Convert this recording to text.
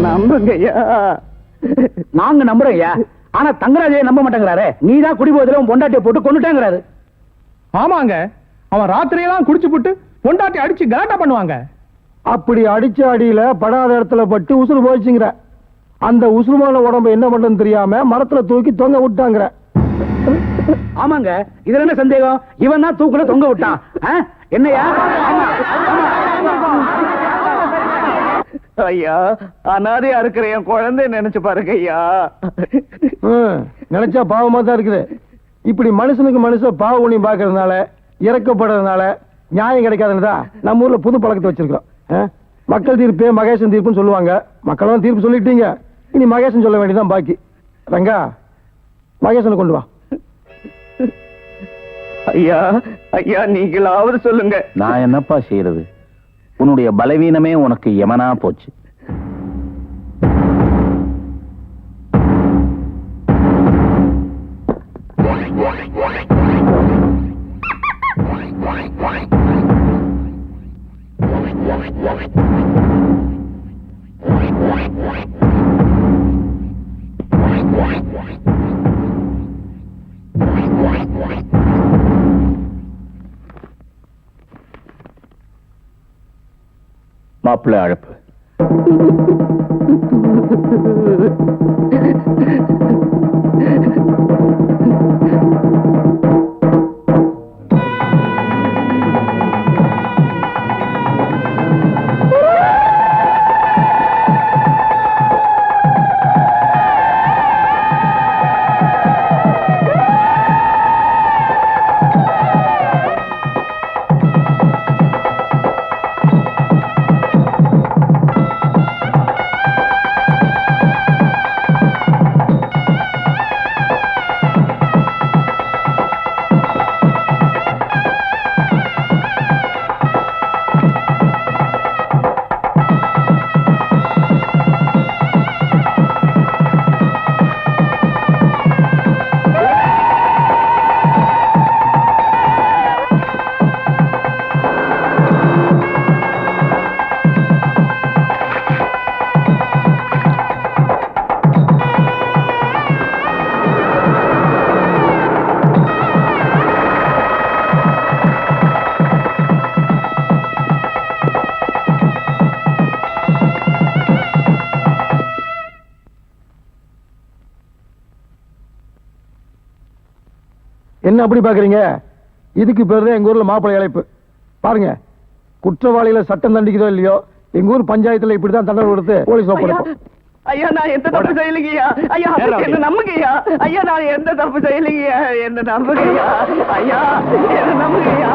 நம்புங்கய்யா. நாங்க நம்புறோம் ஐயா. ஆனா தங்கராஜையே நம்ப மாட்டேங்கிறாரு. நீதான் குடிபோதில உன் பொண்டாட்டியை போட்டு கொண்டுட்டேங்கிறாரு. ஆமாங்க, அவன் ராத்திரியெல்லாம் குடிச்சு போட்டு பொண்டாட்டி அடிச்சு கலாட்டா பண்ணுவாங்க. அப்படி அடிச்ச அடியில படாத இடத்துல பட்டு உசுறு போயிடுச்சுங்கிற. அந்த உசுறுமான உடம்பு என்ன பண்றதுன்னு தெரியாம மரத்துல தூக்கி தொங்க விட்டாங்கிற. ஆமாங்க, இதுல என்ன சந்தேகம்? இவன் தான் தூக்குல தொங்க விட்டான். என்னையா? ஐயா, அனாதையா இருக்கிற என் குழந்தை நினைச்சு பாருங்க ஐயா. நினைச்சா பாவமா தான் இருக்குது. இப்படி மனுஷனுக்கு மனுஷன் பாவ புண்ணியம் பாக்குறதுனால, இறக்கப்படுறதுனால நியாயம் கிடைக்காதுன்னு நம்ம ஊர்ல புது பழக்கத்தை வச்சிருக்கிறோம். மக்கள் தீர்ப்பே மகேசன் தீர்ப்புன்னு சொல்லுவாங்க. மக்களும் தீர்ப்பு சொல்லிட்டீங்க, இனி மகேசன் சொல்ல வேண்டியதான் பாக்கி. ரங்கா, மகேசனை கொண்டு வா. ஐயா ஐயா, நீங்களாவது சொல்லுங்க. நான் என்னப்பா செய்யறது? உன்னுடைய பலவீனமே உனக்கு யமனா போச்சு. மாப்பிள்ளை அழைப்பு. என்ன அப்படி பாக்குறீங்க? இதுக்கு பேருதான் எங்க ஊர்ல மாப்பிள்ளை அழைப்பு. பாருங்க, குற்றவாளிகளை சட்டம் தண்டிக்குதோ இல்லையோ, எங்க ஊர் பஞ்சாயத்துல இப்படிதான் தண்டனை கொடுத்து போலீஸ் ஒப்படைப்போம். ஐயா, நான் எந்த தப்பு செய்யலைங்கய்யா. ஐயா, என்ன நம்புங்கய்யா. ஐயா, நான் எந்த தப்பு செய்யலைங்கய்யா. என்ன நம்புங்கய்யா. ஐயா, என்ன நம்புங்கய்யா.